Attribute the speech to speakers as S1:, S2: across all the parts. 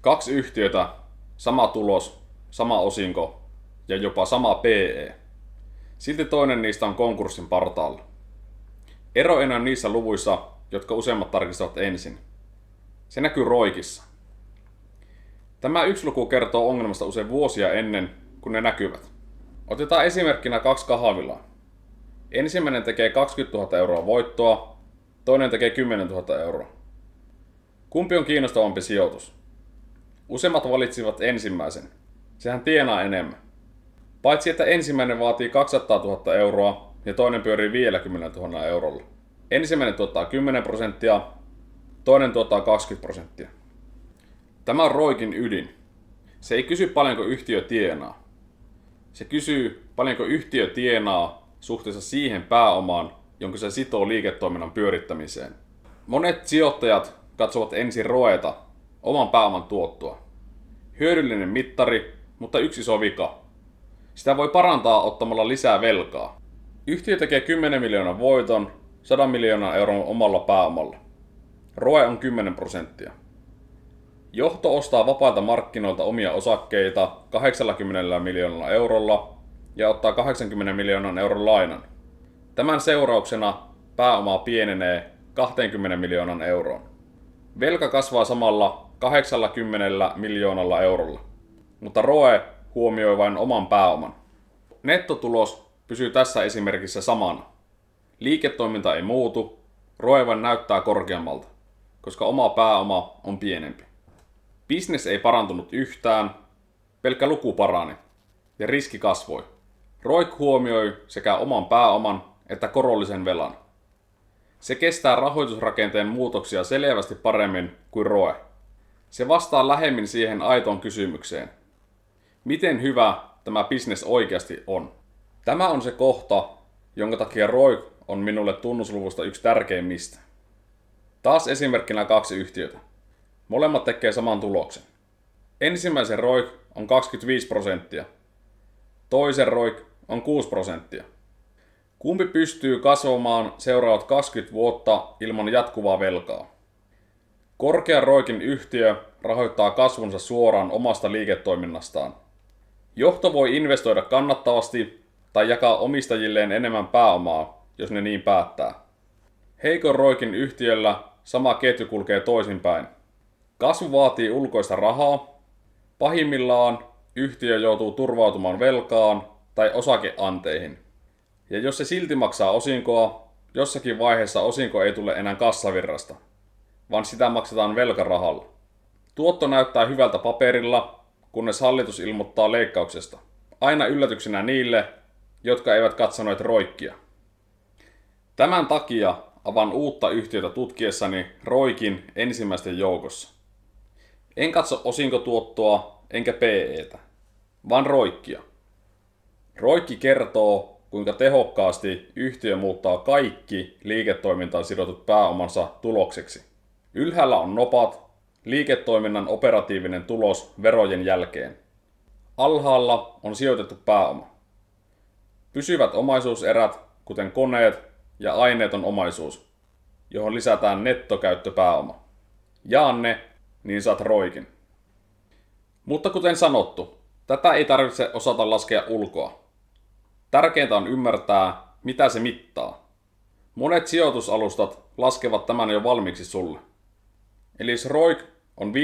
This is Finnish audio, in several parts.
S1: Kaksi yhtiötä, sama tulos, sama osinko ja jopa sama PE. Silti toinen niistä on konkurssin partaalla. Ero ei ole niissä luvuissa, jotka useimmat tarkistavat ensin. Se näkyy roikissa. Tämä yksi luku kertoo ongelmasta usein vuosia ennen kuin ne näkyvät. Otetaan esimerkkinä kaksi kahvilaa. Ensimmäinen tekee 20 000 euroa voittoa, toinen tekee 10 000 euroa. Kumpi on kiinnostavampi sijoitus? Useimmat valitsivat ensimmäisen. Sehän tienaa enemmän. Paitsi että ensimmäinen vaatii 200 000 euroa ja toinen pyörii vielä 10 000 eurolla. Ensimmäinen tuottaa 10%, toinen tuottaa 20%. Tämä on roikin ydin. Se ei kysy paljonko yhtiö tienaa. Se kysyy paljonko yhtiö tienaa suhteessa siihen pääomaan, jonka se sitoo liiketoiminnan pyörittämiseen. Monet sijoittajat katsovat ensin ROEta, oman pääoman tuottoa. Hyödyllinen mittari, mutta yksi iso vika. Sitä voi parantaa ottamalla lisää velkaa. Yhtiö tekee 10 miljoonan voiton 100 miljoonan euron omalla pääomalla. ROE on 10%. Johto ostaa vapailta markkinoilta omia osakkeita 80 miljoonalla eurolla ja ottaa 80 miljoonan euron lainan. Tämän seurauksena pääoma pienenee 20 miljoonan euroon. Velka kasvaa samalla 80 miljoonalla eurolla, mutta ROE huomioi vain oman pääoman. Nettotulos pysyy tässä esimerkissä samana. Liiketoiminta ei muutu, ROE vain näyttää korkeammalta, koska oma pääoma on pienempi. Business ei parantunut yhtään, pelkkä luku parani ja riski kasvoi. ROIC huomioi sekä oman pääoman että korollisen velan. Se kestää rahoitusrakenteen muutoksia selvästi paremmin kuin ROE. Se vastaa lähemmin siihen aitoon kysymykseen. Miten hyvä tämä business oikeasti on? Tämä on se kohta, jonka takia ROIC on minulle tunnusluvusta yksi tärkeimmistä. Taas esimerkkinä kaksi yhtiötä. Molemmat tekee saman tuloksen. Ensimmäisen ROIC on 25%. Toisen ROIC on 6%. Kumpi pystyy kasvamaan seuraavat 20 vuotta ilman jatkuvaa velkaa? Korkean ROICin yhtiö rahoittaa kasvunsa suoraan omasta liiketoiminnastaan. Johto voi investoida kannattavasti tai jakaa omistajilleen enemmän pääomaa, jos ne niin päättää. Heikon ROICin yhtiöllä sama ketju kulkee toisinpäin. Kasvu vaatii ulkoista rahaa. Pahimmillaan yhtiö joutuu turvautumaan velkaan tai osakeanteihin. Ja jos se silti maksaa osinkoa, jossakin vaiheessa osinko ei tule enää kassavirrasta, vaan sitä maksetaan velkarahalla. Tuotto näyttää hyvältä paperilla, kunnes hallitus ilmoittaa leikkauksesta. Aina yllätyksenä niille, jotka eivät katsoneet ROICia. Tämän takia avaan uutta yhtiötä tutkiessani ROICin ensimmäisten joukossa. En katso osinkotuottoa enkä PEtä, vaan ROICia. ROIC kertoo, kuinka tehokkaasti yhtiö muuttaa kaikki liiketoimintaan sidotut pääomansa tulokseksi. Ylhäällä on nopat, liiketoiminnan operatiivinen tulos verojen jälkeen. Alhaalla on sijoitettu pääoma. Pysyvät omaisuuserät, kuten koneet ja aineeton omaisuus, johon lisätään nettokäyttöpääoma. Jaa ne, niin saat ROICin. Mutta kuten sanottu, tätä ei tarvitse osata laskea ulkoa. Tärkeintä on ymmärtää, mitä se mittaa. Monet sijoitusalustat laskevat tämän jo valmiiksi sulle. Eli jos ROIC on 15%,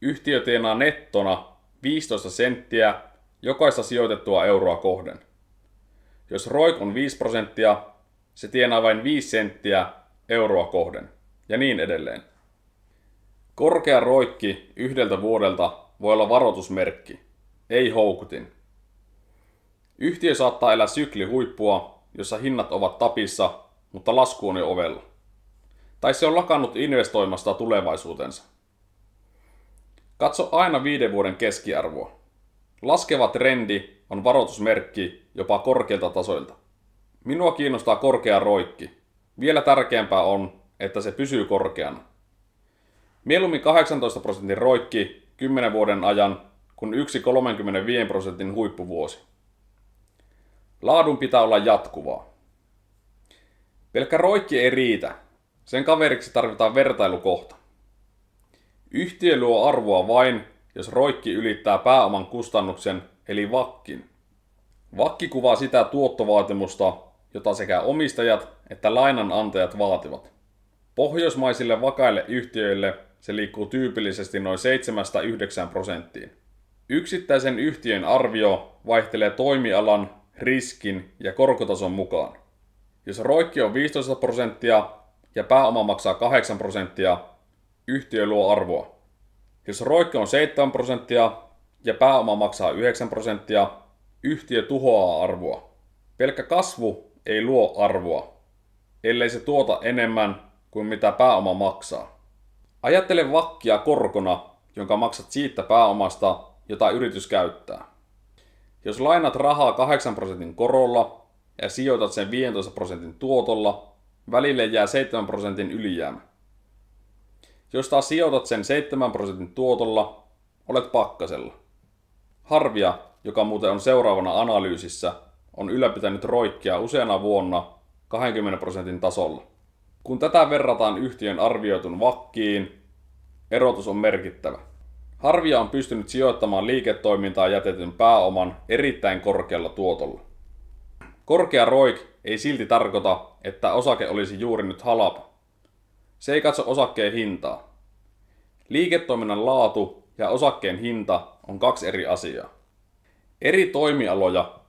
S1: yhtiö tienaa nettona 15 senttiä jokaista sijoitettua euroa kohden. Jos ROIC on 5%, se tienaa vain 5 senttiä euroa kohden, ja niin edelleen. Korkea ROIC yhdeltä vuodelta voi olla varoitusmerkki, ei houkutin. Yhtiö saattaa elää syklihuippua, jossa hinnat ovat tapissa, mutta lasku on jo ovella. Tai se on lakannut investoimasta tulevaisuutensa. Katso aina 5 vuoden keskiarvoa. Laskeva trendi on varoitusmerkki jopa korkeilta tasoilta. Minua kiinnostaa korkea ROIC. Vielä tärkeämpää on, että se pysyy korkeana. Mieluummin 18% ROIC 10 vuoden ajan kuin yksi 35% huippuvuosi. Laadun pitää olla jatkuvaa. Pelkkä ROIC ei riitä. Sen kaveriksi tarvitaan vertailukohta. Yhtiö luo arvoa vain, jos roikki ylittää pääoman kustannuksen eli VACin. VACki kuvaa sitä tuottovaatimusta, jota sekä omistajat että lainanantajat vaativat. Pohjoismaisille vakaille yhtiöille se liikkuu tyypillisesti noin 7–9%. Yksittäisen yhtiön arvio vaihtelee toimialan, riskin ja korkotason mukaan. Jos roikki on 15% ja pääoma maksaa 8%, yhtiö luo arvoa. Jos roikki on 7% ja pääoma maksaa 9%, yhtiö tuhoaa arvoa. Pelkkä kasvu ei luo arvoa, ellei se tuota enemmän kuin mitä pääoma maksaa. Ajattele VACkia korkona, jonka maksat siitä pääomasta, jota yritys käyttää. Jos lainat rahaa 8% korolla ja sijoitat sen 15% tuotolla, välille jää 7% ylijäämä. Jos taas sijoitat sen 7% tuotolla, olet pakkasella. Harvia, joka muuten on seuraavana analyysissä, on ylläpitänyt roikkia useana vuonna 20% tasolla. Kun tätä verrataan yhtiön arvioitun VACkiin, erotus on merkittävä. Harvia on pystynyt sijoittamaan liiketoimintaan jätetyn pääoman erittäin korkealla tuotolla. Korkea ROIC ei silti tarkoita, että osake olisi juuri nyt halpa. Se ei katso osakkeen hintaa. Liiketoiminnan laatu ja osakkeen hinta on kaksi eri asiaa. Eri toimialoja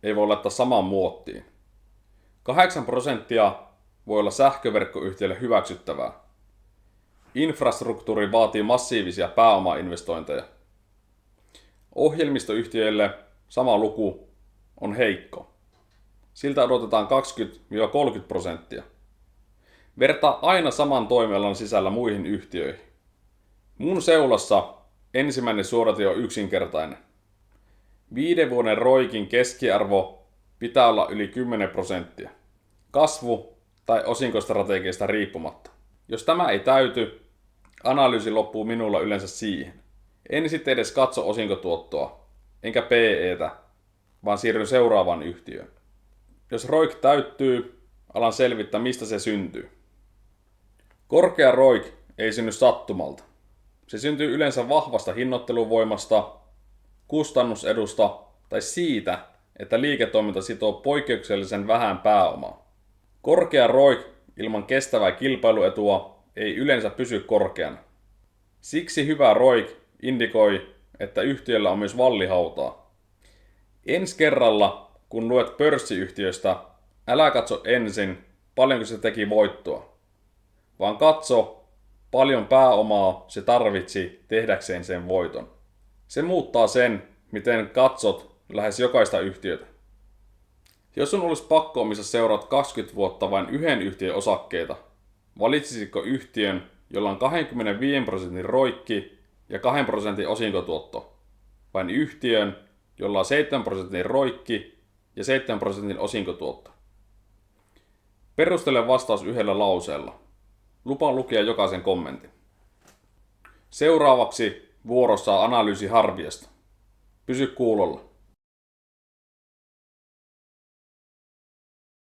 S1: ei voi laittaa samaan muottiin. 8% voi olla sähköverkkoyhtiölle hyväksyttävää. Infrastruktuuri vaatii massiivisia pääomainvestointeja. Ohjelmistoyhtiöille sama luku on heikko. Siltä odotetaan 20–30%. Vertaa aina saman toimialan sisällä muihin yhtiöihin. Mun seulassa ensimmäinen suodatin on yksinkertainen. 5 vuoden ROICin keskiarvo pitää olla yli 10%. Kasvu- tai osinkostrategiasta riippumatta. Jos tämä ei täyty, analyysi loppuu minulla yleensä siihen. En sitten edes katso osinkotuottoa, enkä PEtä, vaan siirryn seuraavaan yhtiöön. Jos ROIC täyttyy, alan selvittää mistä se syntyy. Korkea ROIC ei synny sattumalta. Se syntyy yleensä vahvasta hinnoitteluvoimasta, kustannusedusta tai siitä, että liiketoiminta sitoo poikkeuksellisen vähän pääomaa. Korkea ROIC ilman kestävää kilpailuetua ei yleensä pysy korkeana. Siksi hyvä ROIC indikoi, että yhtiöllä on myös vallihautaa. Ensi kerralla, kun luet pörssiyhtiöstä, älä katso ensin, paljonko se teki voittoa, vaan katso, paljon pääomaa se tarvitsi tehdäkseen sen voiton. Se muuttaa sen, miten katsot lähes jokaista yhtiötä. Jos sun olisi pakko, missä seuraat 20 vuotta vain yhden yhtiön osakkeita, valitsisitko yhtiön, jolla on 25% roikki ja 2% osinkotuotto, vain yhtiön, jolla on 7% roikki ja 7% osinkotuotto? Perustele vastaus yhdellä lauseella. Lupaan lukea jokaisen kommentin. Seuraavaksi vuorossa on analyysi Harviasta. Pysy kuulolla.